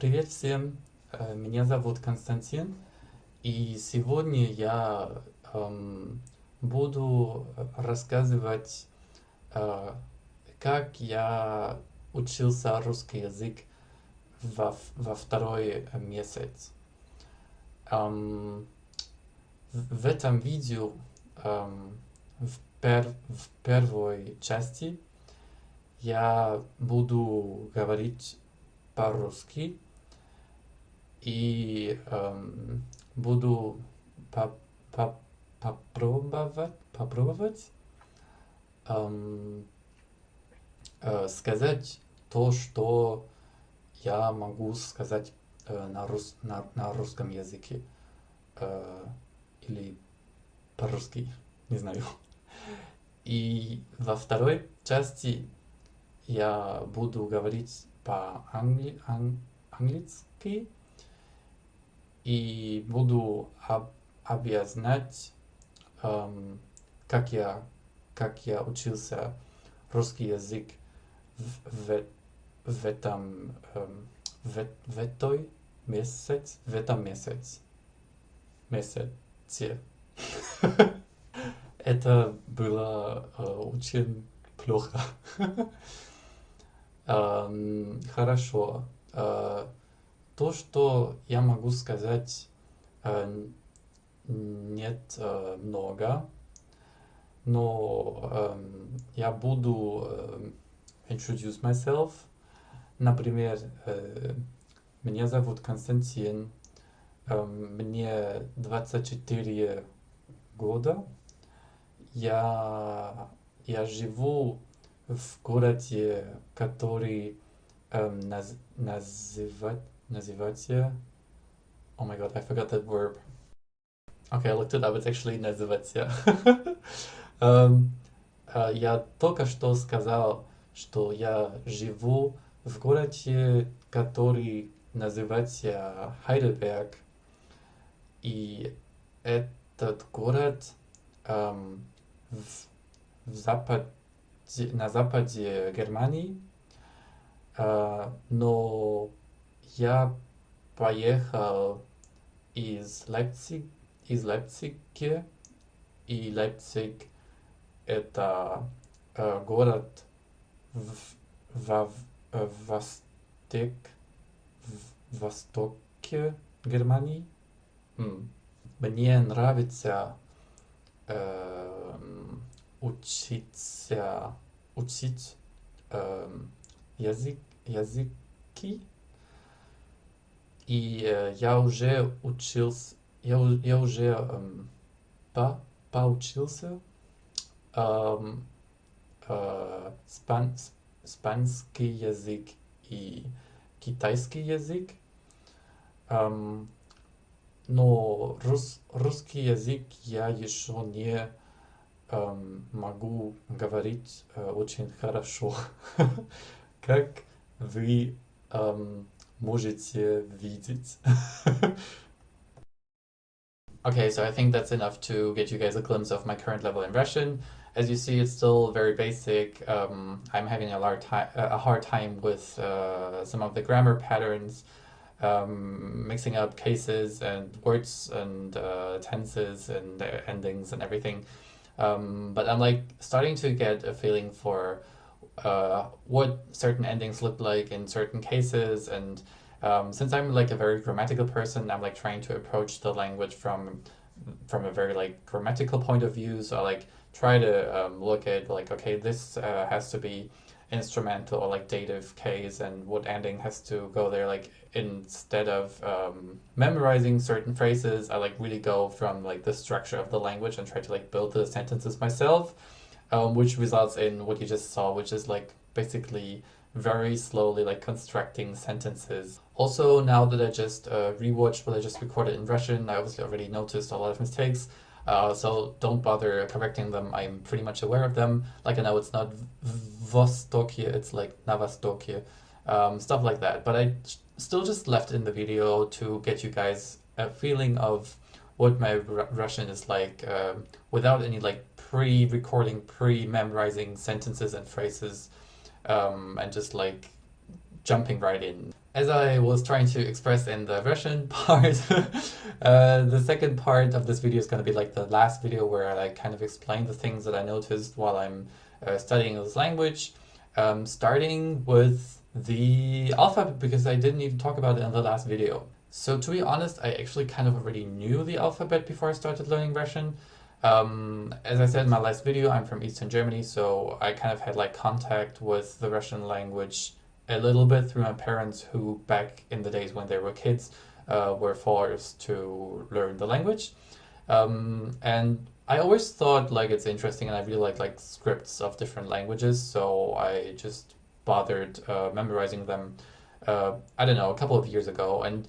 Привет всем, меня зовут Константин, и сегодня я буду рассказывать, э, как я учился русский язык во второй месяц. Эм, в этом видео, эм, в первой части, я буду говорить по-русски, и буду по- по- попробовать эм, сказать то, что я могу сказать на русском языке, э, или по-русски, не знаю. И во второй части я буду говорить по-английски и буду объяснять, эм, как я, как я учился русский язык в, в этом, в этой в этом месяце. Это было очень плохо. Хорошо. То, что я могу сказать, э, нет много, но я буду introduce myself. Например, меня зовут Константин, мне 24 года, я живу в городе, который называется... Oh my god, I forgot that verb. Okay, I looked it up, it's actually называется. Я только что сказал, что я живу в городе, который называется Хайдельберг, и этот город эм, в, на западе Германии, но я поехал из Лейпцига, и Лейпциг это город в, во восток, в востоке Германии. Мне нравится учить язык, языки, и я уже учился, я уже поучился эм, испанский язык и китайский язык, эм, но русский язык я еще не могу говорить очень хорошо. Как вы можете видеть? Okay, so I think that's enough to get you guys a glimpse of my current level in Russian. As you see, it's still very basic. I'm having a hard time with some of the grammar patterns, mixing up cases and words and tenses and endings and everything. But I'm like starting to get a feeling for what certain endings look like in certain cases, and since I'm like a very grammatical person, I'm like trying to approach the language from a very like grammatical point of view. So I like try to look at like, okay, this has to be instrumental or like dative case, and what ending has to go there. Like instead of memorizing certain phrases, I like really go from like the structure of the language and try to like build the sentences myself, which results in what you just saw, which is like basically very slowly like constructing sentences. Also, now that I just rewatched what I just recorded in Russian, I obviously already noticed a lot of mistakes. So don't bother correcting them. I'm pretty much aware of them. Like I know it's not Vostokie, it's like Navastokie, stuff like that. But I still just left in the video to get you guys a feeling of what my Russian is like, without any like pre-recording, pre-memorizing sentences and phrases, and just like jumping right in. As I was trying to express in the Russian part, the second part of this video is going to be like the last video where I like kind of explain the things that I noticed while I'm studying this language, starting with the alphabet because I didn't even talk about it in the last video. So to be honest, I actually kind of already knew the alphabet before I started learning Russian. As I said in my last video, I'm from Eastern Germany, so I kind of had like contact with the Russian language a little bit through my parents who back in the days when they were kids were forced to learn the language. And I always thought like it's interesting and I really like scripts of different languages, so I just bothered memorizing them I don't know, a couple of years ago. And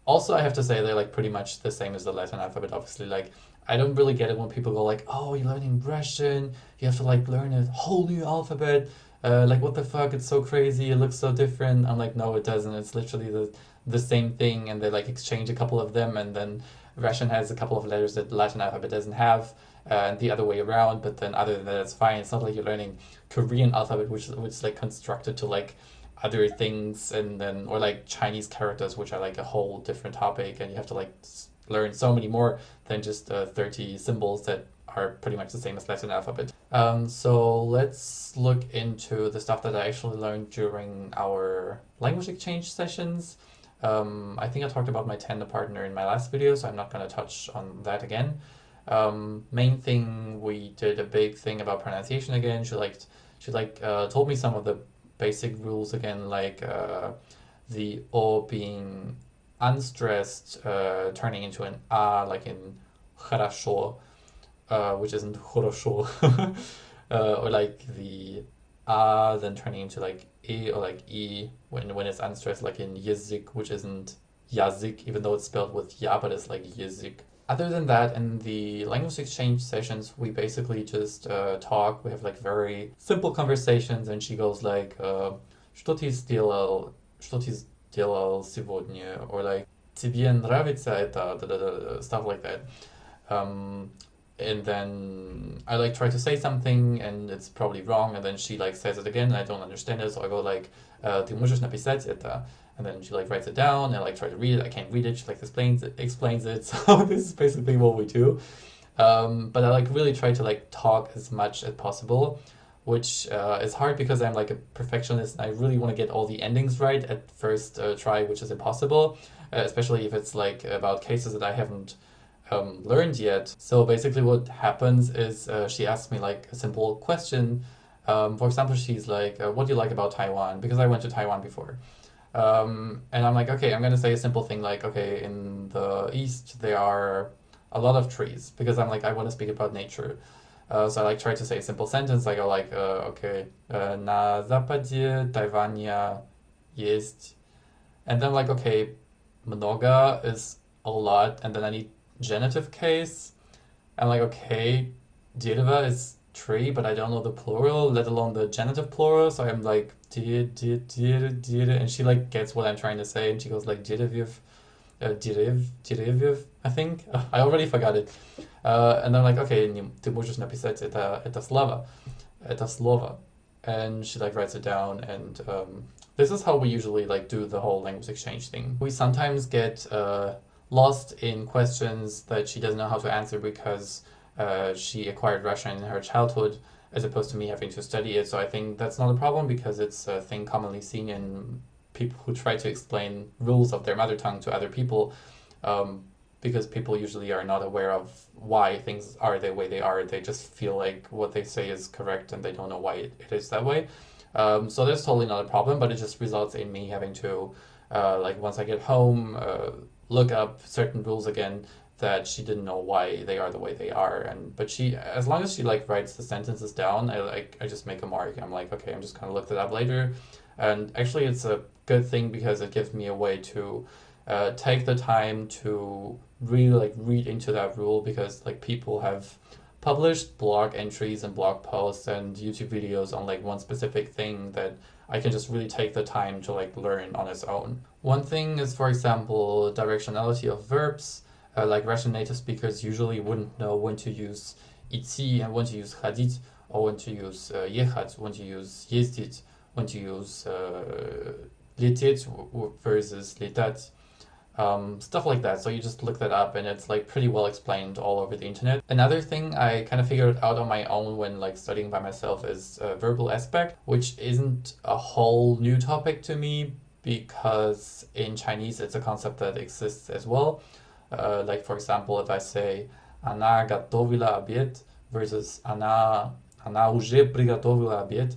also, I have to say they're like pretty much the same as the Latin alphabet. Obviously, like I don't really get it when people go like, "Oh, you're learning Russian. You have to like learn a whole new alphabet. Like what the fuck? It's so crazy. It looks so different." I'm like, no, it doesn't. It's literally the same thing, and they like exchange a couple of them, and then Russian has a couple of letters that the Latin alphabet doesn't have, and the other way around. But then other than that, it's fine. It's not like you're learning Korean alphabet, which is like constructed to like other things and then or like Chinese characters, which are like a whole different topic, and you have to like learn so many more than just 30 symbols that are pretty much the same as Latin alphabet. So let's look into the stuff that I actually learned during our language exchange sessions. I think I talked about my tandem partner in my last video, so I'm not going to touch on that again. Main thing, we did a big thing about pronunciation again. She told me some of the basic rules again, like the O being unstressed, turning into an A, like in хорошо, which isn't хорошо, or like the A then turning into like E or like E when it's unstressed, like in язык, which isn't yazik, even though it's spelled with ya, but it's like язык. Other than that, in the language exchange sessions, we basically just talk. We have like very simple conversations, and she goes like, "Что ты сделал сегодня?" or like, "Тебе нравится это?" Stuff like that. And then I like try to say something, and it's probably wrong, and then she like says it again, and I don't understand it, so I go like, "Ты можешь написать это?" And then she like writes it down and like try to read it. I can't read it. She like explains it. So this is basically what we do. But I like really try to like talk as much as possible, which is hard because I'm like a perfectionist and I really want to get all the endings right at first try, which is impossible, especially if it's like about cases that I haven't learned yet. So basically what happens is she asks me like a simple question. For example, she's like, "What do you like about Taiwan?" Because I went to Taiwan before. And I'm like, okay, I'm gonna say a simple thing like, okay, in the east there are a lot of trees because I'm like, I want to speak about nature. So I like try to say a simple sentence. I go like, okay, на западе Тайваня есть, and then like, okay, много is a lot, and then I need genitive case. I'm like, okay, дерево is tree, but I don't know the plural, let alone the genitive plural. So I'm like, and she like gets what I'm trying to say, and she goes like, деревьев, I think. I already forgot it. And I'm like, okay, ты можешь написать это слово. And she like writes it down, and this is how we usually like do the whole language exchange thing. We sometimes get lost in questions that she doesn't know how to answer because she acquired Russian in her childhood as opposed to me having to study it. So I think that's not a problem because it's a thing commonly seen in people who try to explain rules of their mother tongue to other people, because people usually are not aware of why things are the way they are. They just feel like what they say is correct and they don't know why it is that way. So that's totally not a problem, but it just results in me having to, like once I get home, look up certain rules again that she didn't know why they are the way they are. But she, as long as she like writes the sentences down, I just make a mark. I'm like, okay, I'm just gonna look that up later. And actually it's a good thing because it gives me a way to take the time to really like read into that rule, because like people have published blog entries and blog posts and YouTube videos on like one specific thing that I can just really take the time to like learn on its own. One thing is, for example, directionality of verbs. Like Russian native speakers usually wouldn't know when to use идти and when to use ходить, or when to use ехать, when to use ездить, when to use лететь versus летать. Stuff like that. So you just look that up and it's like pretty well explained all over the internet. Another thing I kind of figured out on my own when like studying by myself is verbal aspect, which isn't a whole new topic to me because in Chinese it's a concept that exists as well. Like for example, if I say она готовила обед versus она уже приготовила обед,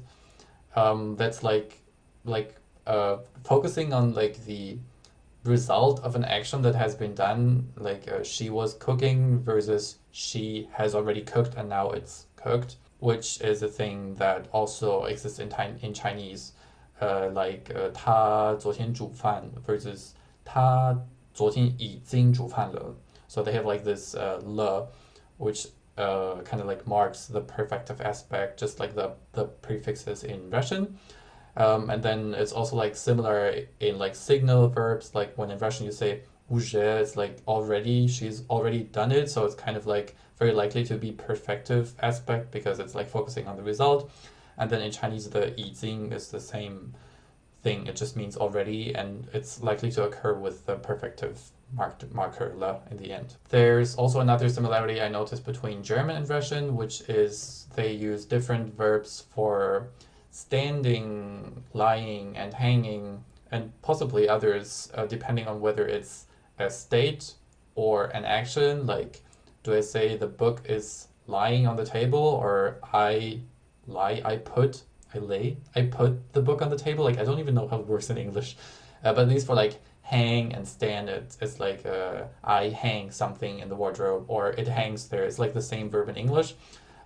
that's like focusing on like the result of an action that has been done, like she was cooking versus she has already cooked and now it's cooked, which is a thing that also exists in Chinese, like 他昨天煮饭 versus 他昨天已经煮饭了. So they have like this le, which kind of like marks the perfective aspect, just like the prefixes in Russian. And then it's also like similar in like signal verbs, like when in Russian you say уже, it's like already, she's already done it, so it's kind of like very likely to be perfective aspect because it's like focusing on the result. And then in Chinese the 已经 is the same thing, it just means already, and it's likely to occur with the perfective marker le in the end. There's also another similarity I noticed between German and Russian, which is they use different verbs for standing, lying, and hanging, and possibly others, depending on whether it's a state or an action. Like, do I say the book is lying on the table, or I put the book on the table? Like, I don't even know how it works in English. But at least for like hang and stand, it's like I hang something in the wardrobe, or it hangs there. It's like the same verb in English.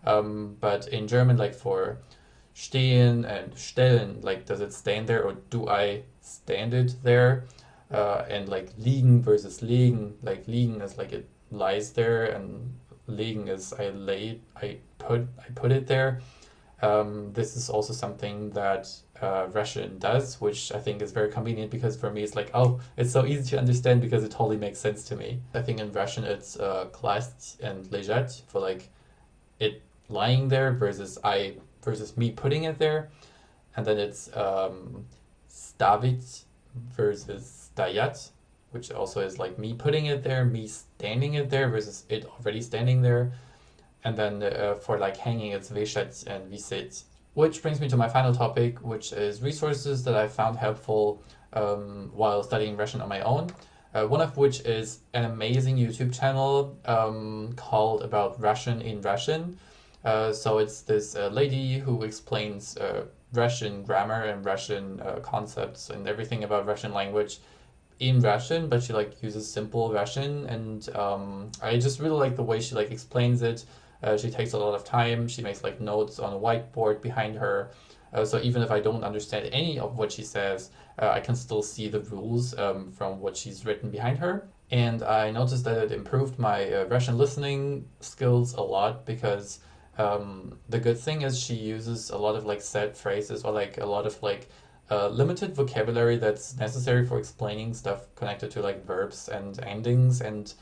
But in German, like for stehen and stellen, like does it stand there or do I stand it there? And like liegen versus legen, like liegen is like it lies there, and legen is I put it there. This is also something that Russian does, which I think is very convenient because for me it's like, oh, it's so easy to understand because it totally makes sense to me. I think in Russian it's класть and лежать for like it lying there versus me putting it there, and then it's stavить versus стоять, which also is like me putting it there, me standing it there versus it already standing there. And then for like hanging, it's вешать and висеть. Which brings me to my final topic, which is resources that I found helpful while studying Russian on my own. One of which is an amazing YouTube channel called About Russian in Russian. So it's this lady who explains Russian grammar and Russian concepts and everything about Russian language in Russian, but she like uses simple Russian, and I just really like the way she like explains it. She takes a lot of time. She makes like notes on a whiteboard behind her. So even if I don't understand any of what she says, I can still see the rules from what she's written behind her. And I noticed that it improved my Russian listening skills a lot because the good thing is she uses a lot of like set phrases or like a lot of like limited vocabulary that's necessary for explaining stuff connected to like verbs and endings and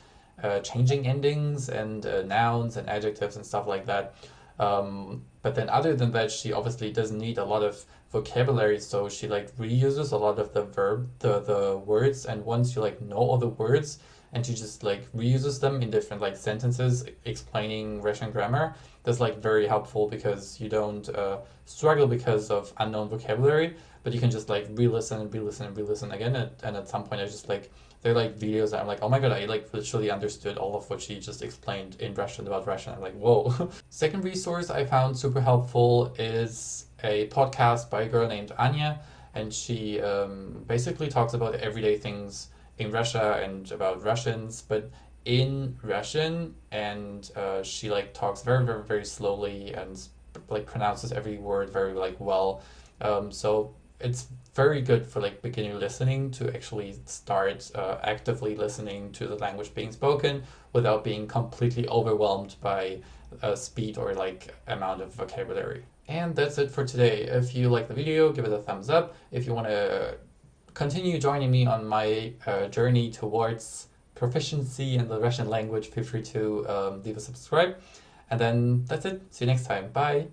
changing endings and nouns and adjectives and stuff like that. But then other than that, she obviously doesn't need a lot of vocabulary, so she like reuses a lot of the words, and once you like know all the words and she just like reuses them in different like sentences explaining Russian grammar, that's like very helpful because you don't struggle because of unknown vocabulary, but you can just like re-listen and re-listen and re-listen again, and at some point I just like they're like videos that I'm like, oh my god, I like literally understood all of what she just explained in Russian about Russian. I'm like, whoa. Second resource I found super helpful is a podcast by a girl named Anya, and she basically talks about everyday things in Russia and about Russians, but in Russian, and she like talks very, very, very slowly and like pronounces every word very like well. So it's very good for like beginner listening to actually start actively listening to the language being spoken without being completely overwhelmed by speed or like amount of vocabulary. And that's it for today. If you like the video, give it a thumbs up. If you want to continue joining me on my journey towards proficiency in the Russian language, feel free to leave a subscribe. And then that's it. See you next time. Bye.